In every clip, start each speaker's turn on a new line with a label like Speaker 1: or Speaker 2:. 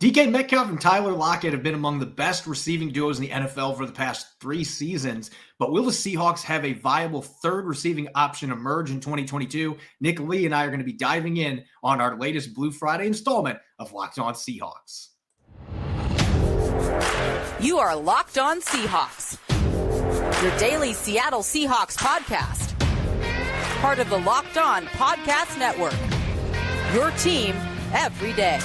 Speaker 1: DK Metcalf and Tyler Lockett have been among the best receiving duos in the NFL for the past 3 seasons, but will the Seahawks have a viable third receiving option emerge in 2022? Nick Lee and I are going to be diving in on our latest Blue Friday installment of Locked On Seahawks.
Speaker 2: You are Locked On Seahawks, your daily Seattle Seahawks podcast. Part of the Locked On Podcast Network, your team every day.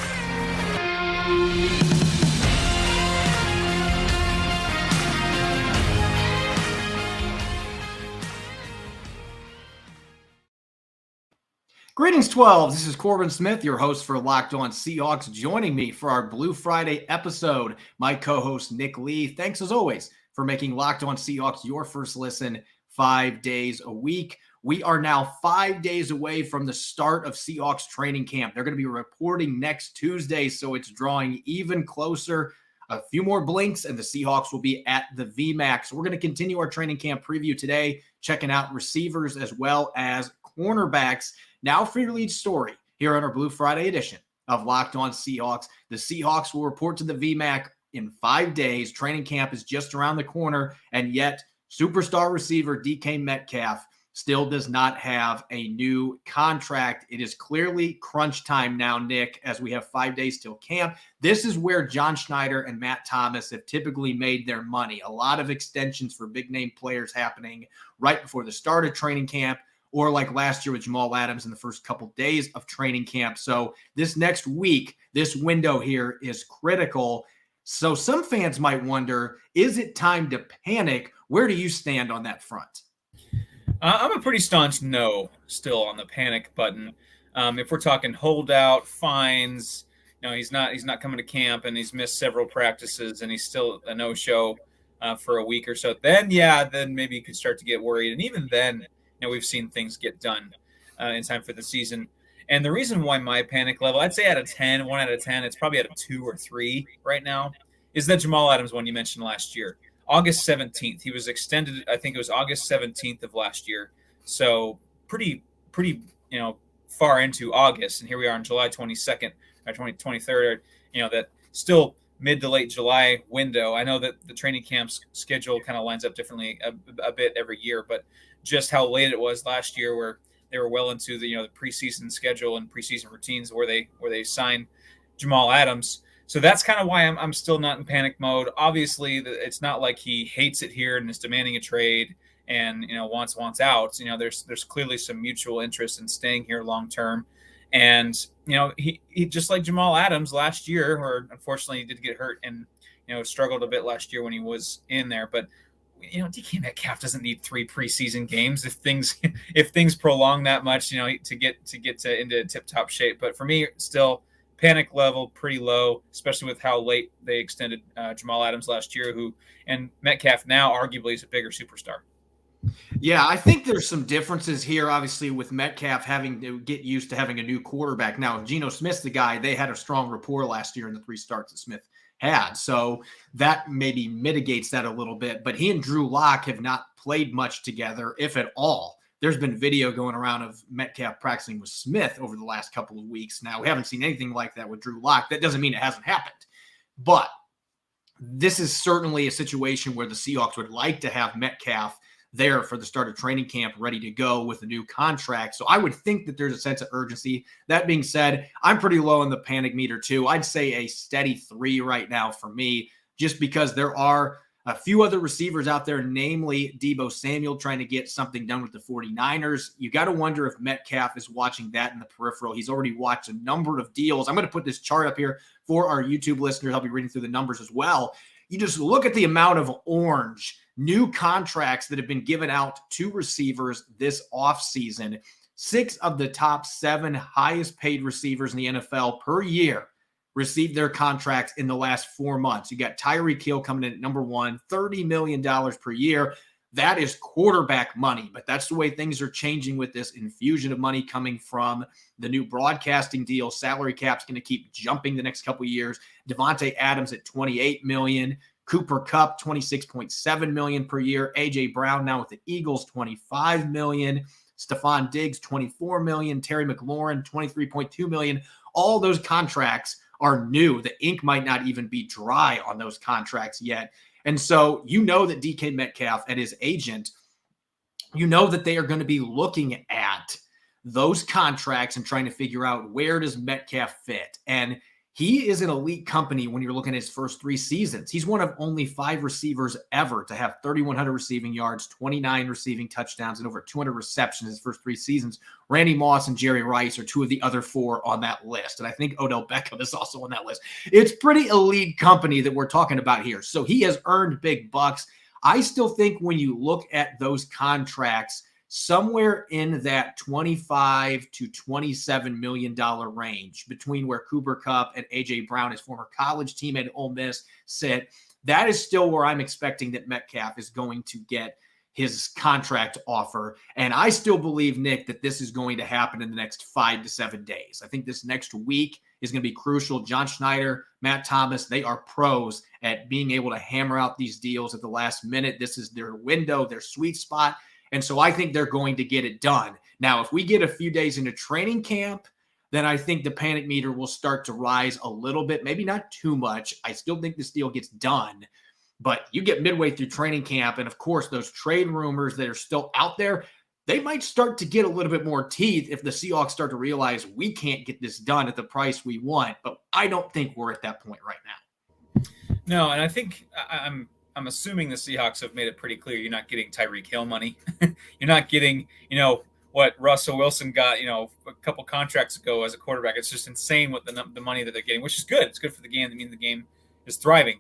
Speaker 1: Greetings, 12. This is Corbin Smith, your host for Locked On Seahawks. Joining me for our Blue Friday episode, my co-host Nick Lee. Thanks as always for making Locked On Seahawks your first listen 5 days a week. We are now 5 days away from the start of Seahawks training camp. They're going to be reporting next Tuesday, so it's drawing even closer. A few more blinks, and the Seahawks will be at the VMAX. So we're going to continue our training camp preview today, checking out receivers as well as cornerbacks. Now for your lead story here on our Blue Friday edition of Locked On Seahawks. The Seahawks will report to the VMAC in 5 days. Training camp is just around the corner, and yet superstar receiver DK Metcalf still does not have a new contract. It is clearly crunch time now, Nick, as we have 5 days till camp. This is where John Schneider and Matt Thomas have typically made their money. A lot of extensions for big-name players happening right before the start of training camp, or like last year with Jamal Adams in the first couple days of training camp. So this next week, this window here is critical. So some fans might wonder, is it time to panic? Where do you stand on that front?
Speaker 3: I'm a pretty staunch no still on the panic button. If we're talking holdout, fines, he's not coming to camp and he's missed several practices and he's still a no-show for a week or so, then maybe you could start to get worried. And even then, we've seen things get done in time for the season. And the reason why my panic level, I'd say out of 10, 1 out of 10, it's probably out of 2 or 3 right now, is that Jamal Adams one you mentioned last year. August 17th. He was extended, I think it was August 17th of last year. So pretty, far into August. And here we are on July 22nd or 23rd, that still mid to late July window. I know that the training camp's schedule kind of lines up differently a bit every year, but just how late it was last year where they were well into the preseason schedule and preseason routines where they signed Jamal Adams. So that's kind of why I'm still not in panic mode. Obviously, it's not like he hates it here and is demanding a trade and wants out. There's clearly some mutual interest in staying here long term. And he just like Jamal Adams last year, or unfortunately he did get hurt and struggled a bit last year when he was in there. But DK Metcalf doesn't need 3 preseason games if things prolong that much to get into tip top shape. But for me, still, panic level pretty low, especially with how late they extended Jamal Adams last year, and Metcalf now arguably is a bigger superstar.
Speaker 1: Yeah, I think there's some differences here, obviously, with Metcalf having to get used to having a new quarterback. Now, Geno Smith's the guy. They had a strong rapport last year in the 3 starts that Smith had. So that maybe mitigates that a little bit. But he and Drew Lock have not played much together, if at all. There's been video going around of Metcalf practicing with Smith over the last couple of weeks. Now, we haven't seen anything like that with Drew Lock. That doesn't mean it hasn't happened. But this is certainly a situation where the Seahawks would like to have Metcalf there for the start of training camp, ready to go with a new contract. So I would think that there's a sense of urgency. That being said, I'm pretty low on the panic meter too. I'd say a steady 3 right now for me, just because there are a few other receivers out there, namely Deebo Samuel, trying to get something done with the 49ers. You got to wonder if Metcalf is watching that in the peripheral. He's already watched a number of deals. I'm going to put this chart up here for our YouTube listeners. I'll be reading through the numbers as well. You just look at the amount of orange new contracts that have been given out to receivers this offseason. 6 of the top 7 highest paid receivers in the NFL per year received their contracts in the last 4 months. You got Tyreek Hill coming in at number 1, $30 million per year. That is quarterback money, but that's the way things are changing with this infusion of money coming from the new broadcasting deal. Salary cap's going to keep jumping the next couple of years. Devontae Adams at $28 million. Cooper Kupp, $26.7 million per year. A.J. Brown now with the Eagles, $25 million. Stephon Diggs, $24 million. Terry McLaurin, $23.2 million. All those contracts are new. The ink might not even be dry on those contracts yet. And so you know that DK Metcalf and his agent, you know that they are going to be looking at those contracts and trying to figure out where does Metcalf fit. And he is an elite company when you're looking at his first 3 seasons. He's one of only 5 receivers ever to have 3,100 receiving yards, 29 receiving touchdowns, and over 200 receptions his first 3 seasons. Randy Moss and Jerry Rice are 2 of the other 4 on that list. And I think Odell Beckham is also on that list. It's pretty elite company that we're talking about here. So he has earned big bucks. I still think when you look at those contracts, somewhere in that $25 to $27 million range between where Cooper Kupp and A.J. Brown, his former college teammate at Ole Miss, sit. That is still where I'm expecting that Metcalf is going to get his contract offer. And I still believe, Nick, that this is going to happen in the next 5 to 7 days. I think this next week is going to be crucial. John Schneider, Matt Thomas, they are pros at being able to hammer out these deals at the last minute. This is their window, their sweet spot. And so I think they're going to get it done. Now, if we get a few days into training camp, then I think the panic meter will start to rise a little bit, maybe not too much. I still think this deal gets done. But you get midway through training camp, and of course, those trade rumors that are still out there, they might start to get a little bit more teeth if the Seahawks start to realize we can't get this done at the price we want. But I don't think we're at that point right now.
Speaker 3: No, and I think I'm assuming the Seahawks have made it pretty clear you're not getting Tyreek Hill money. You're not getting, what Russell Wilson got, a couple contracts ago as a quarterback. It's just insane what the money that they're getting, which is good. It's good for the game. I mean, the game is thriving.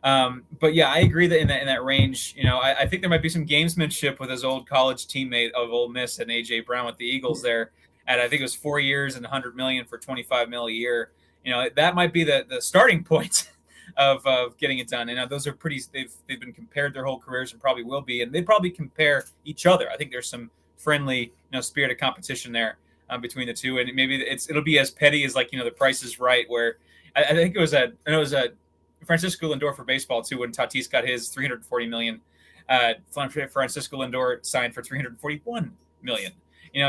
Speaker 3: But yeah, I agree that in that range, I think there might be some gamesmanship with his old college teammate of Ole Miss and A.J. Brown with the Eagles there. And I think it was 4 years and $100 million for $25 million a year. That might be the starting point of getting it done. And those are pretty. They've been compared their whole careers and probably will be, and they probably compare each other. I think there's some friendly, spirit of competition there between the two, and maybe it'll be as petty as The Price is Right, where I think it was a Francisco Lindor for baseball too when Tatis got his $340 million. Francisco Lindor signed for $341 million.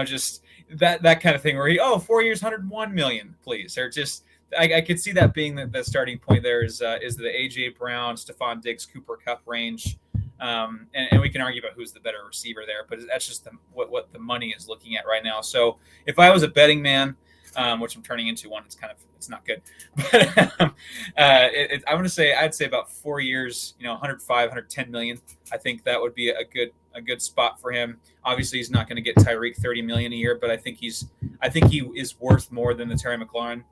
Speaker 3: Just that kind of thing where 4 years, $101 million, please. They're just. I could see that being the starting point there is the A.J. Brown, Stephon Diggs, Cooper Kupp range. And we can argue about who's the better receiver there, but that's just what the money is looking at right now. So if I was a betting man, which I'm turning into one, it's not good. But I want to say I'd say about 4 years, 105, 110 million. I think that would be a good spot for him. Obviously, he's not going to get Tyreek $30 million a year, but I think he is worth more than the Terry McLaurin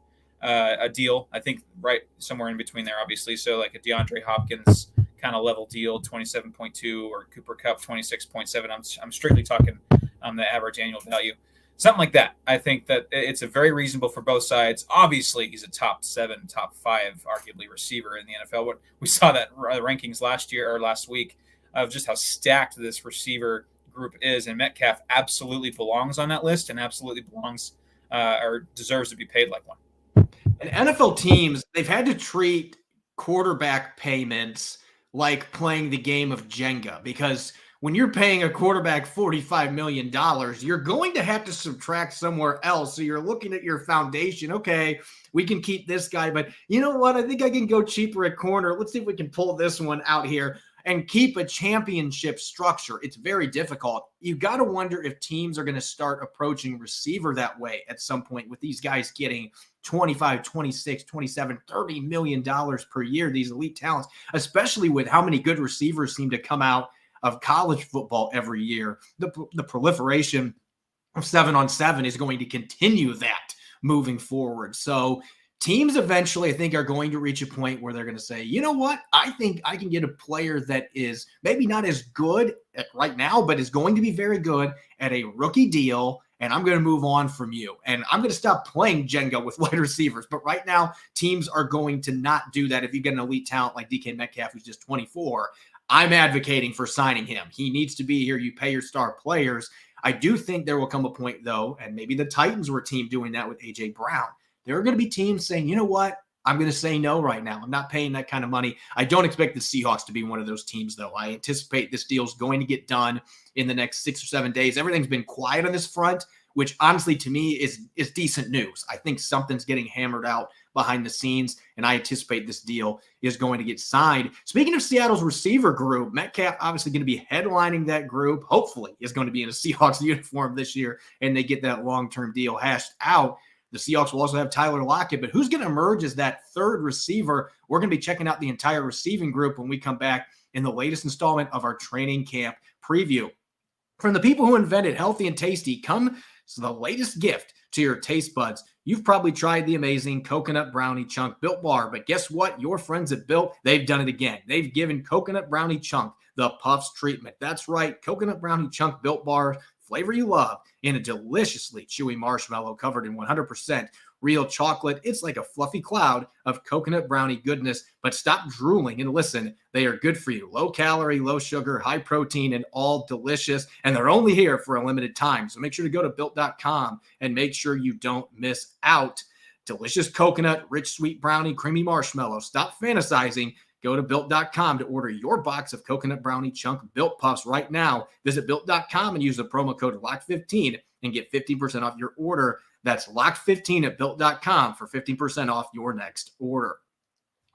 Speaker 3: a deal. I think right somewhere in between there, obviously. So like a DeAndre Hopkins kind of level deal, 27.2, or Cooper Kupp 26.7. I'm strictly talking the average annual value, something like that. I think that it's a very reasonable for both sides. Obviously, he's a top 7, top 5, arguably receiver in the NFL. What we saw that rankings last week of just how stacked this receiver group is, and Metcalf absolutely belongs on that list and absolutely belongs or deserves to be paid like one.
Speaker 1: And NFL teams, they've had to treat quarterback payments like playing the game of Jenga, because when you're paying a quarterback $45 million, you're going to have to subtract somewhere else. So you're looking at your foundation. Okay, we can keep this guy, but you know what? I think I can go cheaper at corner. Let's see if we can pull this one out here and keep a championship structure. It's very difficult. You got to wonder if teams are going to start approaching receiver that way at some point, with these guys getting 25, 26, 27, $30 million per year, these elite talents, especially with how many good receivers seem to come out of college football every year. The proliferation of 7-on-7 is going to continue that moving forward. So teams eventually, I think, are going to reach a point where they're going to say, you know what? I think I can get a player that is maybe not as good right now, but is going to be very good at a rookie deal, and I'm going to move on from you. And I'm going to stop playing Jenga with wide receivers. But right now, teams are going to not do that. If you get an elite talent like DK Metcalf, who's just 24, I'm advocating for signing him. He needs to be here. You pay your star players. I do think there will come a point, though, and maybe the Titans were a team doing that with A.J. Brown. There are going to be teams saying, you know what? I'm going to say no right now. I'm not paying that kind of money. I don't expect the Seahawks to be one of those teams, though. I anticipate this deal is going to get done in the next 6 or 7 days. Everything's been quiet on this front, which honestly to me is decent news. I think something's getting hammered out behind the scenes, and I anticipate this deal is going to get signed. Speaking of Seattle's receiver group, Metcalf obviously going to be headlining that group. Hopefully is going to be in a Seahawks uniform this year, and they get that long-term deal hashed out. The Seahawks will also have Tyler Lockett, but who's going to emerge as that third receiver? We're going to be checking out the entire receiving group when we come back in the latest installment of our training camp preview. From the people who invented healthy and tasty comes the latest gift to your taste buds. You've probably tried the amazing coconut brownie chunk Built Bar, but guess what? Your friends at Built, they've done it again. They've given coconut brownie chunk the Puffs treatment. That's right, coconut brownie chunk Built Bar, flavor you love, in a deliciously chewy marshmallow covered in 100% real chocolate. It's like a fluffy cloud of coconut brownie goodness, but stop drooling and listen. They are good for you. Low calorie, low sugar, high protein, and all delicious. And they're only here for a limited time. So make sure to go to built.com and make sure you don't miss out. Delicious coconut, rich sweet brownie, creamy marshmallow. Stop fantasizing. Go to built.com to order your box of coconut brownie chunk Built Puffs right now. Visit built.com and use the promo code LOCK15 and get 15% off your order. That's LOCK15 at built.com for 15% off your next order.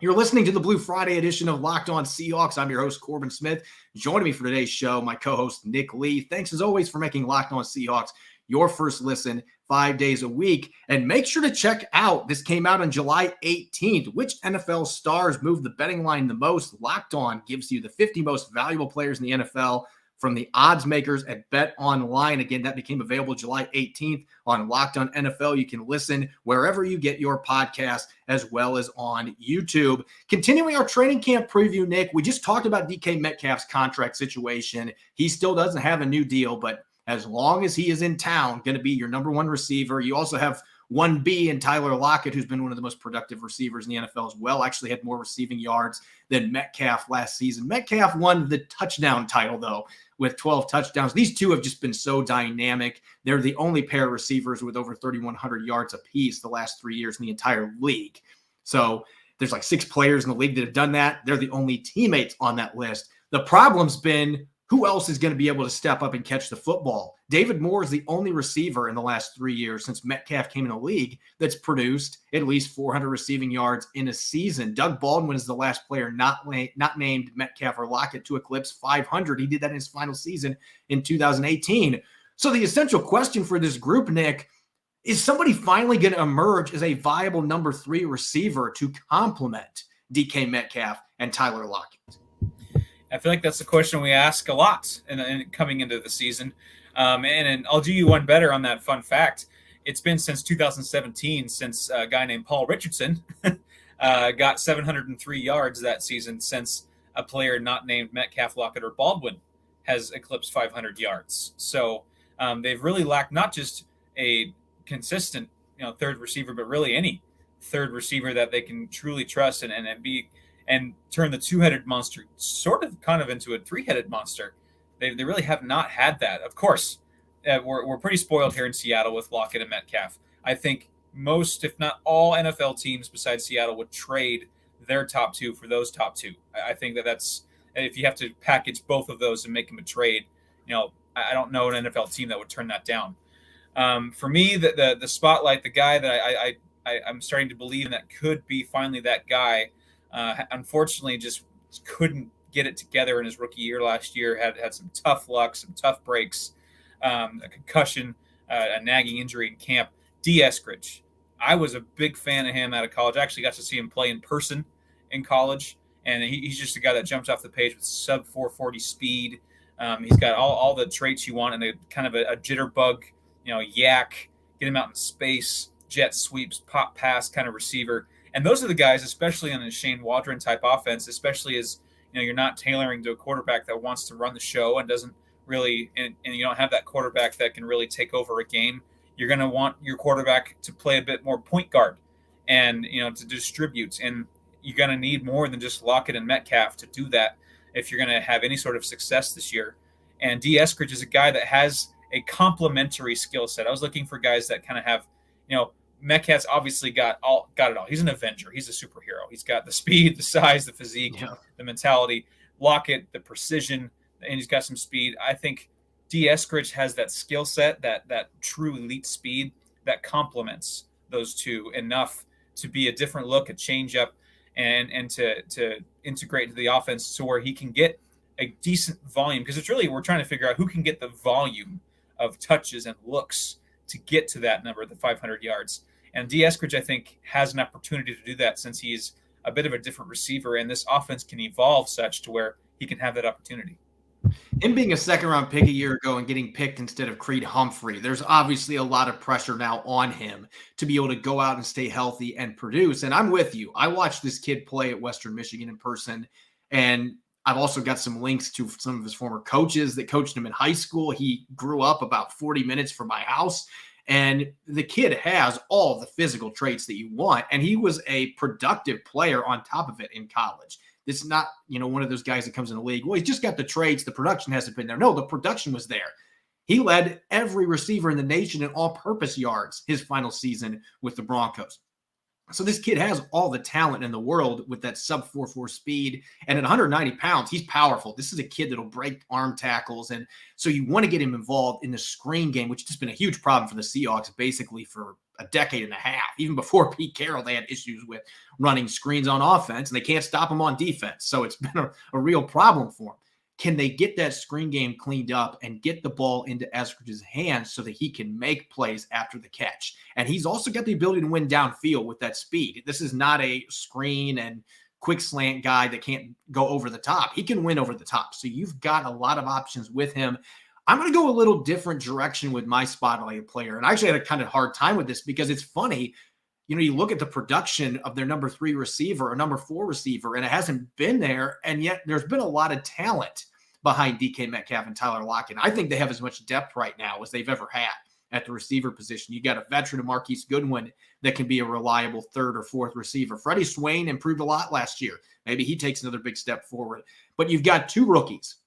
Speaker 1: You're listening to the Blue Friday edition of Locked On Seahawks. I'm your host, Corbin Smith. Joining me for today's show, my co-host, Nick Lee. Thanks as always for making Locked On Seahawks your first listen 5 days a week. And make sure to check out, this came out on July 18th, which NFL stars move the betting line the most. Locked On gives you the 50 most valuable players in the NFL from the odds makers at Bet Online. Again, that became available July 18th on Locked On NFL. You can listen wherever you get your podcast, as well as on YouTube. Continuing our training camp preview, Nick, we just talked about DK Metcalf's contract situation. He still doesn't have a new deal, but as long as he is in town, going to be your number one receiver. You also have 1B in Tyler Lockett, who's been one of the most productive receivers in the NFL as well. Actually had more receiving yards than Metcalf last season. Metcalf won the touchdown title, though, with 12 touchdowns. These two have just been so dynamic. They're the only pair of receivers with over 3,100 yards apiece the last 3 years in the entire league. So there's like 6 players in the league that have done that. They're the only teammates on that list. The problem's been, who else is going to be able to step up and catch the football? David Moore is the only receiver in the last 3 years since Metcalf came in the league that's produced at least 400 receiving yards in a season. Doug Baldwin is the last player not named Metcalf or Lockett to eclipse 500. He did that in his final season in 2018. So the essential question for this group, Nick, is somebody finally going to emerge as a viable number 3 receiver to complement DK Metcalf and Tyler Lockett?
Speaker 3: I feel like that's the question we ask a lot in coming into the season. And I'll do you one better on that fun fact. It's been since 2017 since a guy named Paul Richardson got 703 yards that season, since a player not named Metcalf, Lockett, or Baldwin has eclipsed 500 yards. So they've really lacked not just a consistent third receiver, but really any third receiver that they can truly trust and turn the two-headed monster kind of into a three-headed monster. They really have not had that. Of course, we're pretty spoiled here in Seattle with Lockett and Metcalf. I think most, if not all, NFL teams besides Seattle would trade their top 2 for those top 2. I think that's, if you have to package both of those and make them a trade, I don't know an NFL team that would turn that down. For me, the spotlight, the guy that I'm starting to believe in that could be finally that guy, unfortunately just couldn't get it together in his rookie year last year. Had some tough luck, some tough breaks, a concussion, a nagging injury in camp. D. Eskridge. I was a big fan of him out of college. I actually got to see him play in person in college, and he's just a guy that jumps off the page with sub 440 speed. He's got all the traits you want, and a kind of a jitterbug, yak, get him out in space, jet sweeps, pop pass kind of receiver. And those are the guys, especially on a Shane Waldron type offense, especially as you're not tailoring to a quarterback that wants to run the show and doesn't really, and you don't have that quarterback that can really take over a game. You're going to want your quarterback to play a bit more point guard and, to distribute. And you're going to need more than just Lockett and Metcalf to do that if you're going to have any sort of success this year. And D. Eskridge is a guy that has a complementary skill set. I was looking for guys that kind of have, Metcalf's obviously got it all. He's an Avenger. He's a superhero. He's got the speed, the size, the physique, the mentality. Lockett, the precision, and he's got some speed. I think D. Eskridge has that skill set, that true elite speed that complements those two enough to be a different look, a change up, and to integrate into the offense so where he can get a decent volume, because it's really, we're trying to figure out who can get the volume of touches and looks to get to that number, the 500 yards. And D. Eskridge, I think, has an opportunity to do that since he's a bit of a different receiver, and this offense can evolve such to where he can have that opportunity.
Speaker 1: Him being a second-round pick a year ago and getting picked instead of Creed Humphrey, there's obviously a lot of pressure now on him to be able to go out and stay healthy and produce. And I'm with you. I watched this kid play at Western Michigan in person, and I've also got some links to some of his former coaches that coached him in high school. He grew up about 40 minutes from my house, and the kid has all the physical traits that you want, and he was a productive player on top of it in college. This is not, one of those guys that comes in the league, well, he's just got the traits, the production hasn't been there. No, the production was there. He led every receiver in the nation in all-purpose yards his final season with the Broncos. So this kid has all the talent in the world with that sub 4.4 speed. And at 190 pounds, he's powerful. This is a kid that'll break arm tackles. And so you want to get him involved in the screen game, which has been a huge problem for the Seahawks basically for a decade and a half. Even before Pete Carroll, they had issues with running screens on offense, and they can't stop him on defense. So it's been a real problem for him. Can they get that screen game cleaned up and get the ball into Eskridge's hands so that he can make plays after the catch? And he's also got the ability to win downfield with that speed. This is not a screen and quick slant guy that can't go over the top. He can win over the top. So you've got a lot of options with him. I'm going to go a little different direction with my spotlight player. And I actually had a kind of hard time with this because it's funny. You look at the production of their number 3 receiver or number 4 receiver, and it hasn't been there. And yet there's been a lot of talent behind DK Metcalf and Tyler Lockett. I think they have as much depth right now as they've ever had at the receiver position. You got a veteran of Marquise Goodwin that can be a reliable 3rd or 4th receiver. Freddie Swain improved a lot last year. Maybe he takes another big step forward. But you've got 2 rookies,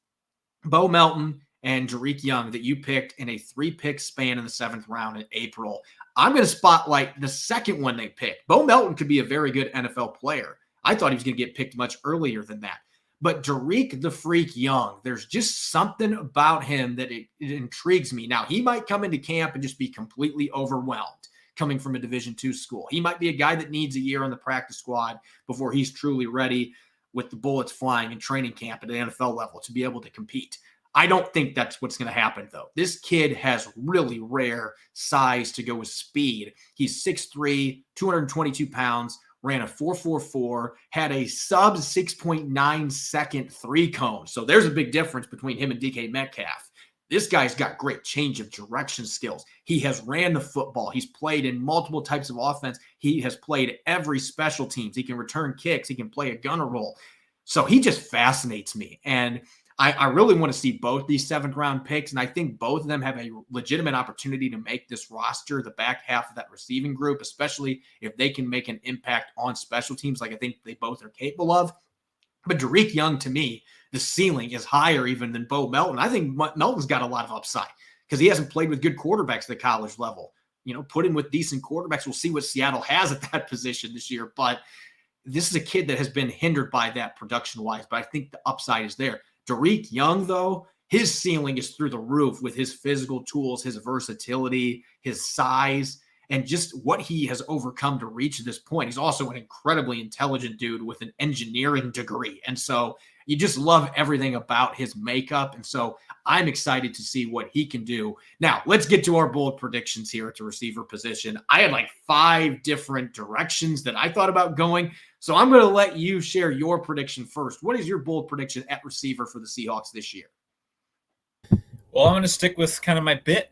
Speaker 1: Bo Melton and Jarick Young, that you picked in a 3-pick span in the 7th round in April. I'm going to spotlight the second one they picked. Bo Melton could be a very good NFL player. I thought he was going to get picked much earlier than that. But Jarick the Freak Young, there's just something about him that it intrigues me. Now, he might come into camp and just be completely overwhelmed coming from a Division II school. He might be a guy that needs a year on the practice squad before he's truly ready with the bullets flying in training camp at the NFL level to be able to compete. I don't think that's what's going to happen, though. This kid has really rare size to go with speed. He's 6'3", 222 pounds, ran a 4.44, had a sub 6.9 second 3-cone. So there's a big difference between him and DK Metcalf. This guy's got great change of direction skills. He has ran the football. He's played in multiple types of offense. He has played every special teams. He can return kicks. He can play a gunner role. So he just fascinates me. And I really want to see both these 7th round picks, and I think both of them have a legitimate opportunity to make this roster, the back half of that receiving group, especially if they can make an impact on special teams like I think they both are capable of. But Jarick Young, to me, the ceiling is higher even than Bo Melton. I think Melton's got a lot of upside because he hasn't played with good quarterbacks at the college level. Put him with decent quarterbacks. We'll see what Seattle has at that position this year. But this is a kid that has been hindered by that production-wise, but I think the upside is there. Jarick Young, though, his ceiling is through the roof with his physical tools, his versatility, his size, and just what he has overcome to reach this point. He's also an incredibly intelligent dude with an engineering degree. And so you just love everything about his makeup. And so I'm excited to see what he can do. Now, let's get to our bold predictions here at the receiver position. I had like 5 different directions that I thought about going. So I'm going to let you share your prediction first. What is your bold prediction at receiver for the Seahawks this year?
Speaker 3: Well, I'm going to stick with kind of my bit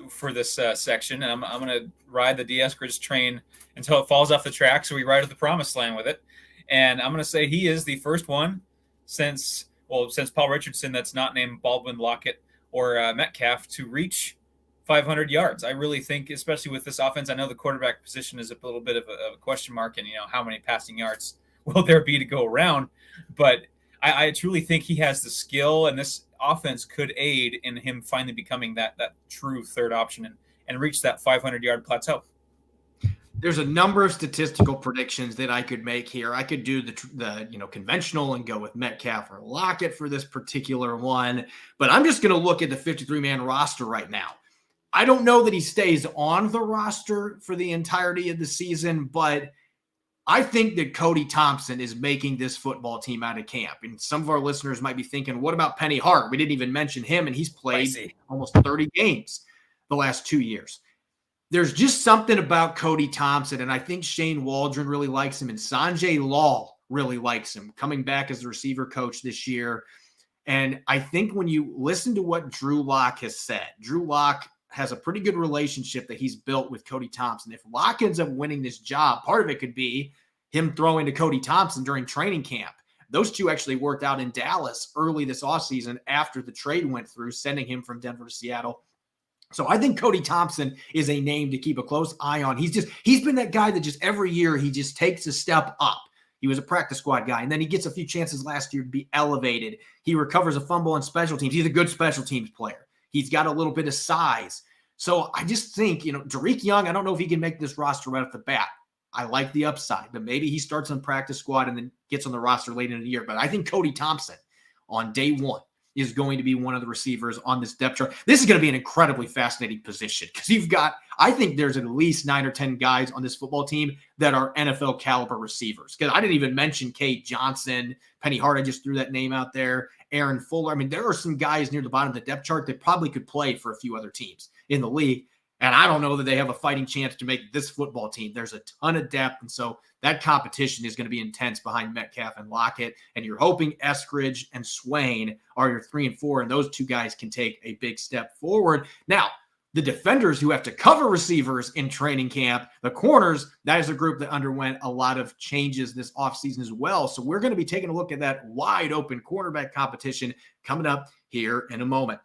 Speaker 3: for this section. And I'm going to ride the D. Eskridge train until it falls off the track. So we ride to the promised land with it. And I'm going to say he is the first one since Paul Richardson that's not named Baldwin, Lockett, or Metcalf to reach 500 yards. I really think, especially with this offense, I know the quarterback position is a little bit of a question mark, and how many passing yards will there be to go around? But I truly think he has the skill, and this offense could aid in him finally becoming that true third option and reach that 500-yard plateau.
Speaker 1: There's a number of statistical predictions that I could make here. I could do the conventional and go with Metcalf or Lockett for this particular one, but I'm just going to look at the 53-man roster right now. I don't know that he stays on the roster for the entirety of the season, but I think that Cody Thompson is making this football team out of camp. And some of our listeners might be thinking, what about Penny Hart? We didn't even mention him, and he's played almost 30 games the last 2 years. There's just something about Cody Thompson, and I think Shane Waldron really likes him, and Sanjay Lal really likes him, coming back as the receiver coach this year. And I think when you listen to what Drew Lock has said, Drew Lock has a pretty good relationship that he's built with Cody Thompson. If Lock ends up winning this job, part of it could be him throwing to Cody Thompson during training camp. Those two actually worked out in Dallas early this offseason after the trade went through, sending him from Denver to Seattle. So I think Cody Thompson is a name to keep a close eye on. He's been that guy that just every year he just takes a step up. He was a practice squad guy, and then he gets a few chances last year to be elevated. He recovers a fumble on special teams. He's a good special teams player. He's got a little bit of size. So I just think, Derek Young, I don't know if he can make this roster right off the bat. I like the upside, but maybe he starts on practice squad and then gets on the roster late in the year. But I think Cody Thompson on day one is going to be one of the receivers on this depth chart. This is going to be an incredibly fascinating position because I think there's at least 9 or 10 guys on this football team that are NFL caliber receivers. Because I didn't even mention Kate Johnson, Penny Hart. I just threw that name out there. Aaron Fuller. I mean, there are some guys near the bottom of the depth chart that probably could play for a few other teams in the league. And I don't know that they have a fighting chance to make this football team. There's a ton of depth. And so that competition is going to be intense behind Metcalf and Lockett. And you're hoping Eskridge and Swain are your 3 and 4. And those two guys can take a big step forward. Now, the defenders who have to cover receivers in training camp, the corners, that is a group that underwent a lot of changes this offseason as well. So we're going to be taking a look at that wide open cornerback competition coming up here in a moment.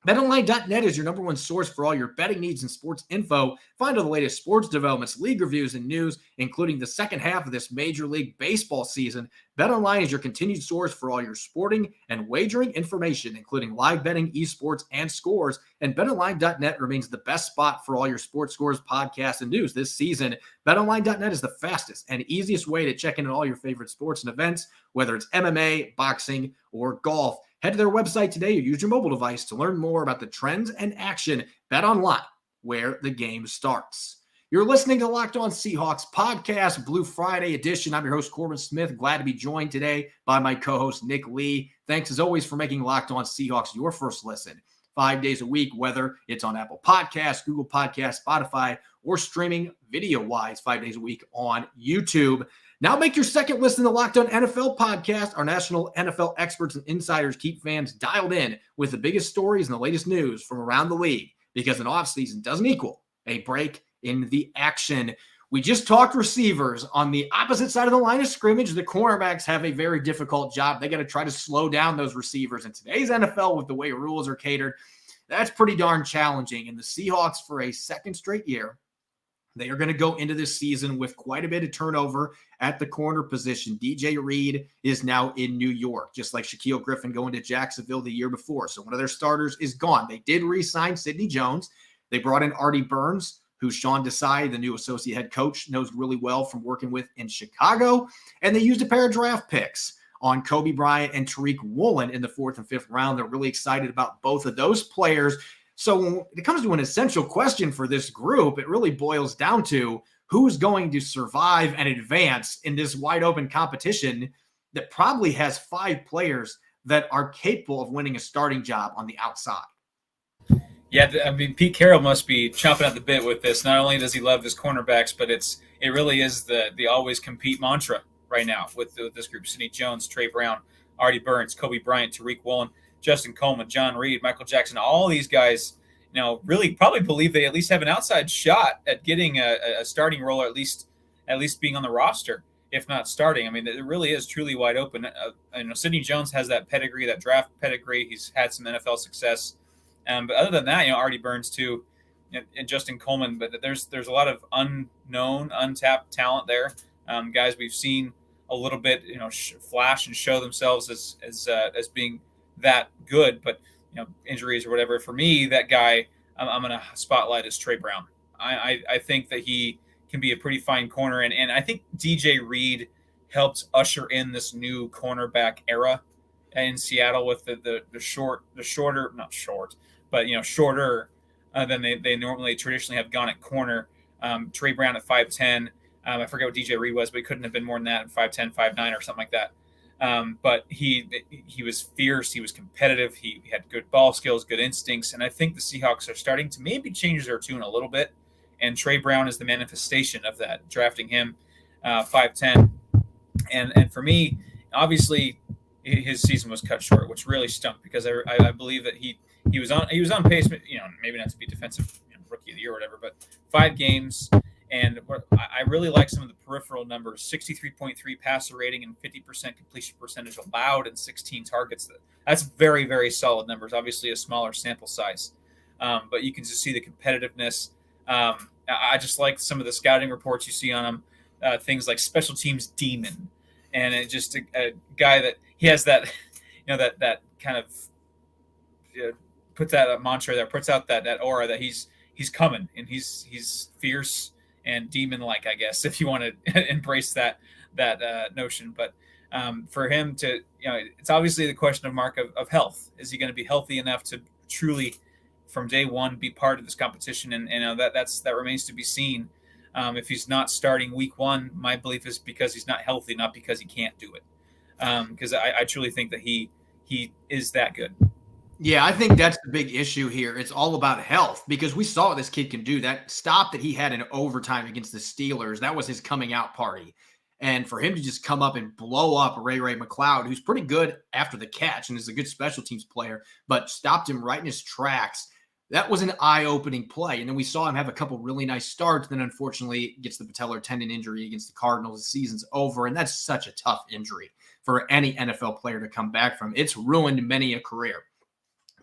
Speaker 1: BetOnline.net is your number one source for all your betting needs and sports info. Find all the latest sports developments, league reviews, and news, including the second half of this Major League Baseball season. BetOnline is your continued source for all your sporting and wagering information, including live betting, esports, and scores. And BetOnline.net remains the best spot for all your sports scores, podcasts, and news this season. BetOnline.net is the fastest and easiest way to check in on all your favorite sports and events, whether it's MMA, boxing, or golf. Head to their website today or use your mobile device to learn more about the trends and action. Bet online, where the game starts. You're listening to Locked On Seahawks podcast, Blue Friday edition. I'm your host, Corbin Smith. Glad to be joined today by my co-host, Nick Lee. Thanks, as always, for making Locked On Seahawks your first listen 5 days a week, whether it's on Apple Podcasts, Google Podcasts, Spotify, or streaming video-wise 5 days a week on YouTube. Now make your second listen to the Locked On NFL podcast. Our national NFL experts and insiders keep fans dialed in with the biggest stories and the latest news from around the league, because an offseason doesn't equal a break in the action. We just talked receivers. On the opposite side of the line of scrimmage, the cornerbacks have a very difficult job. They got to try to slow down those receivers. In today's NFL, with the way rules are catered, that's pretty darn challenging. And the Seahawks, for a second straight year, they are going to go into this season with quite a bit of turnover at the corner position. DJ Reed is now in New York, just like Shaquille Griffin going to Jacksonville the year before. So one of their starters is gone. They did re-sign Sidney Jones. They brought in Artie Burns, who Sean Desai, the new associate head coach, knows really well from working with in Chicago. And they used a pair of draft picks on Kobe Bryant and Tariq Woolen in the 4th and 5th round. They're really excited about both of those players. So when it comes to an essential question for this group, it really boils down to who's going to survive and advance in this wide open competition that probably has 5 players that are capable of winning a starting job on the outside.
Speaker 3: Yeah, I mean, Pete Carroll must be chomping at the bit with this. Not only does he love his cornerbacks, but it really is the always compete mantra right now with this group. Sidney Jones, Trey Brown, Artie Burns, Kobe Bryant, Tariq Woolen, Justin Coleman, John Reed, Michael Jackson. All these guys, really probably believe they at least have an outside shot at getting a starting role, or at least being on the roster, if not starting. I mean, it really is truly wide open. Sidney Jones has that pedigree, that draft pedigree. He's had some NFL success. But other than that, Artie Burns too, and Justin Coleman. But there's a lot of unknown, untapped talent there. Guys we've seen a little bit, flash and show themselves as being that good, but injuries or whatever. For me, that guy I'm going to spotlight is Trey Brown. I think that he can be a pretty fine corner, and I think DJ Reed helped usher in this new cornerback era in Seattle with the shorter than they normally traditionally have gone at corner. Trey Brown at 5'10", I forget what DJ Reed was, but he couldn't have been more than that, 5'10", 5'9", or something like that. But he was fierce. He was competitive. He had good ball skills, good instincts. And I think the Seahawks are starting to maybe change their tune a little bit. And Trey Brown is the manifestation of that, drafting him 5'10". And for me, obviously, his season was cut short, which really stunk because I believe that he was on pace, maybe not to be defensive rookie of the year or whatever, but 5 games. And I really like some of the peripheral numbers: 63.3 passer rating and 50% completion percentage allowed and 16 targets. That's very, very solid numbers. Obviously, a smaller sample size, but you can just see the competitiveness. I just like some of the scouting reports you see on him. Things like special teams demon, and it just a guy that he has that, that kind of puts that mantra there, puts out that aura that he's coming and he's fierce and demon-like, I guess, if you want to embrace that notion. But for him to, it's obviously the question of mark of health. Is he going to be healthy enough to truly, from day one, be part of this competition? And that remains to be seen. If he's not starting week 1, my belief is because he's not healthy, not because he can't do it. Because I truly think that he is that good.
Speaker 1: Yeah, I think that's the big issue here. It's all about health, because we saw what this kid can do. That stop that he had in overtime against the Steelers, that was his coming out party. And for him to just come up and blow up Ray McCloud, who's pretty good after the catch and is a good special teams player, but stopped him right in his tracks. That was an eye-opening play. And then we saw him have a couple really nice starts. Then, unfortunately, gets the patellar tendon injury against the Cardinals. The season's over, and that's such a tough injury for any NFL player to come back from. It's ruined many a career.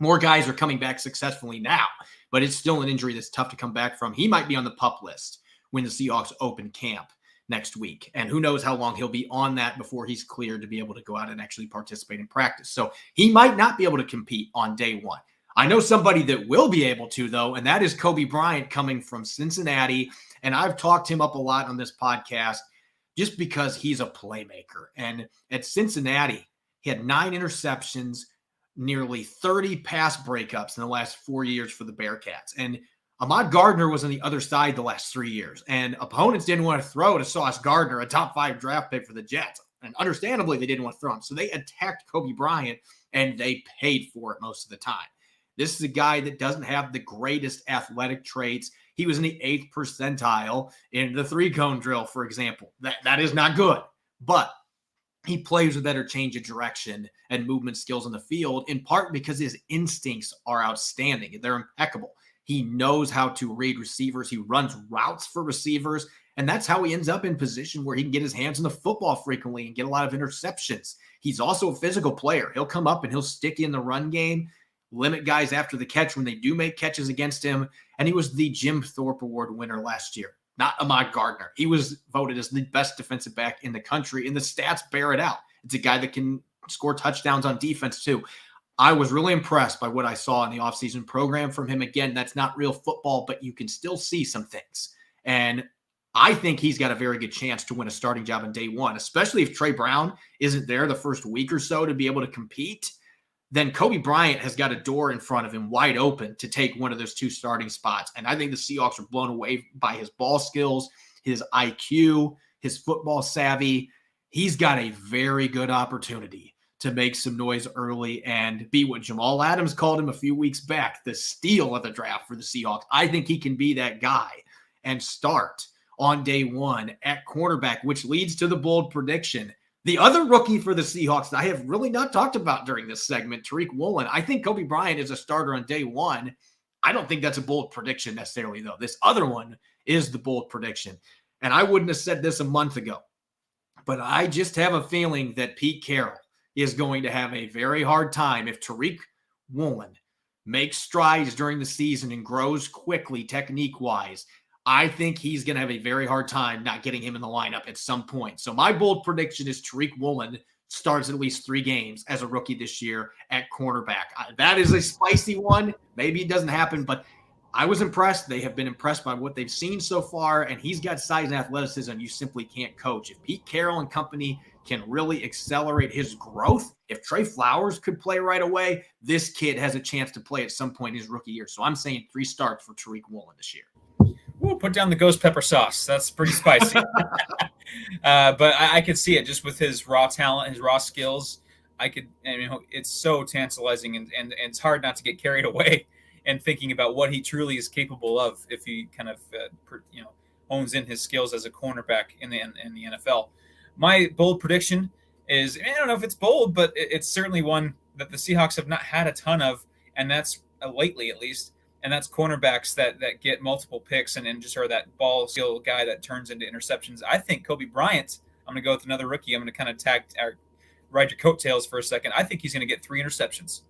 Speaker 1: More guys are coming back successfully now, but it's still an injury that's tough to come back from. He might be on the PUP list when the Seahawks open camp next week. And who knows how long he'll be on that before he's cleared to be able to go out and actually participate in practice. So he might not be able to compete on day 1. I know somebody that will be able to, though, and that is Coby Bryant coming from Cincinnati. And I've talked him up a lot on this podcast just because he's a playmaker. And at Cincinnati, he had 9 interceptions, nearly 30 pass breakups in the last 4 years for the Bearcats. And Ahmad Gardner was on the other side the last 3 years. And opponents didn't want to throw to Sauce Gardner, a top 5 draft pick for the Jets. And understandably, they didn't want to throw him. So they attacked Coby Bryant, and they paid for it most of the time. This is a guy that doesn't have the greatest athletic traits. He was in the 8th percentile in the 3-cone drill, for example. That is not good. But he plays with better change of direction and movement skills on the field, in part because his instincts are outstanding. They're impeccable. He knows how to read receivers. He runs routes for receivers, and that's how he ends up in position where he can get his hands on the football frequently and get a lot of interceptions. He's also a physical player. He'll come up and he'll stick in the run game, limit guys after the catch when they do make catches against him, and he was the Jim Thorpe Award winner last year. Not Ahmad Gardner. He was voted as the best defensive back in the country, and the stats bear it out. It's a guy that can score touchdowns on defense, too. I was really impressed by what I saw in the offseason program from him. Again, that's not real football, but you can still see some things. And I think he's got a very good chance to win a starting job on day 1, especially if Trey Brown isn't there the first week or so to be able to compete. Then Coby Bryant has got a door in front of him wide open to take one of those 2 starting spots. And I think the Seahawks are blown away by his ball skills, his IQ, his football savvy. He's got a very good opportunity to make some noise early and be what Jamal Adams called him a few weeks back, the steal of the draft for the Seahawks. I think he can be that guy and start on day 1 at cornerback, which leads to the bold prediction. The other rookie for the Seahawks that I have really not talked about during this segment, Tariq Woolen. I think Coby Bryant is a starter on day 1. I don't think that's a bold prediction necessarily, though. This other one is the bold prediction. And I wouldn't have said this a month ago, but I just have a feeling that Pete Carroll is going to have a very hard time if Tariq Woolen makes strides during the season and grows quickly technique-wise. I think he's going to have a very hard time not getting him in the lineup at some point. So my bold prediction is Tariq Woolen starts at least 3 games as a rookie this year at cornerback. That is a spicy one. Maybe it doesn't happen, but I was impressed. They have been impressed by what they've seen so far, and he's got size and athleticism you simply can't coach. If Pete Carroll and company can really accelerate his growth, if Trey Flowers could play right away, this kid has a chance to play at some point in his rookie year. So I'm saying 3 starts for Tariq Woolen this year.
Speaker 3: Ooh, put down the ghost pepper sauce. That's pretty spicy. But I could see it just with his raw talent, his raw skills. It's so tantalizing, and it's hard not to get carried away and thinking about what he truly is capable of if he kind of hones in his skills as a cornerback in the NFL. My bold prediction is, I don't know if it's bold, but it's certainly one that the Seahawks have not had a ton of, and that's lately at least, and that's cornerbacks that get multiple picks and just are that ball skill guy that turns into interceptions. I think Coby Bryant, I'm going to go with another rookie. I'm going to kind of ride your coattails for a second. I think he's going to get 3 interceptions.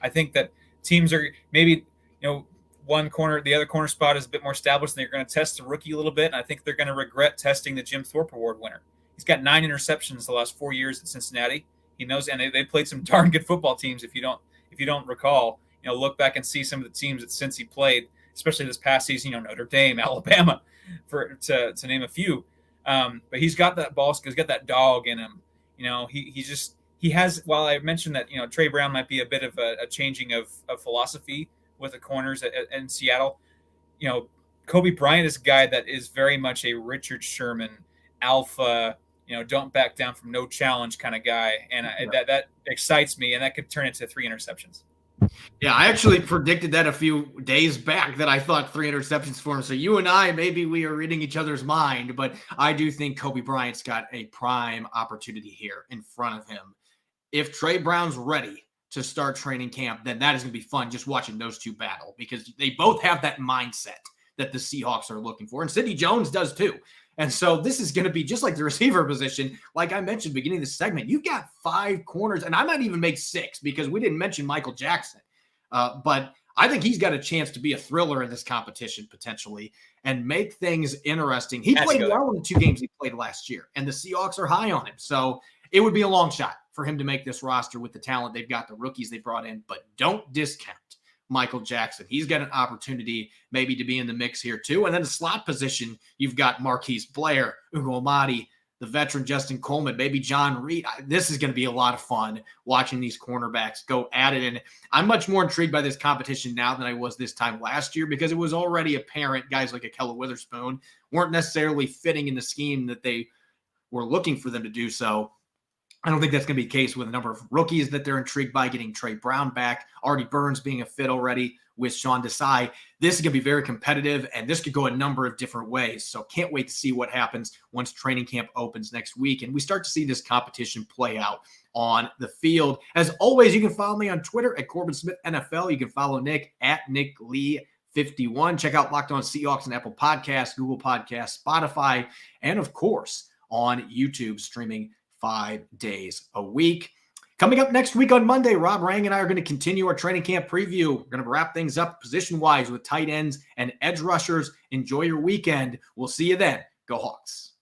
Speaker 3: I think that teams are maybe, the other corner spot is a bit more established, and they're going to test the rookie a little bit, and I think they're going to regret testing the Jim Thorpe Award winner. He's got 9 interceptions the last 4 years at Cincinnati. He knows, and they played some darn good football teams. If you don't recall, look back and see some of the teams that Cincy played, especially this past season. Notre Dame, Alabama, to name a few. But he's got that ball skill. He's got that dog in him. He has. While I mentioned that Trey Brown might be a bit of a changing of philosophy with the corners in Seattle, Coby Bryant is a guy that is very much a Richard Sherman alpha. Don't back down from no challenge kind of guy, and that excites me, and that could turn into 3 interceptions.
Speaker 1: Yeah, I actually predicted that a few days back that I thought 3 interceptions for him. So you and I, maybe we are reading each other's mind, but I do think Coby Bryant's got a prime opportunity here in front of him. If Trey Brown's ready to start training camp, then that is going to be fun just watching those two battle, because they both have that mindset that the Seahawks are looking for. And Sidney Jones does too. And so this is going to be just like the receiver position. Like I mentioned beginning of the segment, you've got 5 corners, and I might even make 6 because we didn't mention Michael Jackson. But I think he's got a chance to be a thriller in this competition potentially and make things interesting. He played well in the 2 games he played last year, and the Seahawks are high on him. So it would be a long shot for him to make this roster with the talent they've got, the rookies they brought in, but don't discount Michael Jackson. He's got an opportunity maybe to be in the mix here too. And then the slot position, you've got Marquise Blair, Ugo Amadi, the veteran Justin Coleman, maybe John Reed. This is going to be a lot of fun watching these cornerbacks go at it. And I'm much more intrigued by this competition now than I was this time last year, because it was already apparent guys like Akella Witherspoon weren't necessarily fitting in the scheme that they were looking for them to do so. I don't think that's going to be the case with a number of rookies that they're intrigued by, getting Trey Brown back, Artie Burns being a fit already with Sean Desai. This is going to be very competitive, and this could go a number of different ways. So can't wait to see what happens once training camp opens next week, and we start to see this competition play out on the field. As always, you can follow me on Twitter at Corbin Smith NFL. You can follow Nick at Nick Lee 51. Check out Locked On Seahawks on Apple Podcasts, Google Podcasts, Spotify, and of course on YouTube, streaming 5 days a week. Coming up next week on Monday, Rob Rang and I are going to continue our training camp preview. We're going to wrap things up position-wise with tight ends and edge rushers. Enjoy your weekend. We'll see you then. Go Hawks.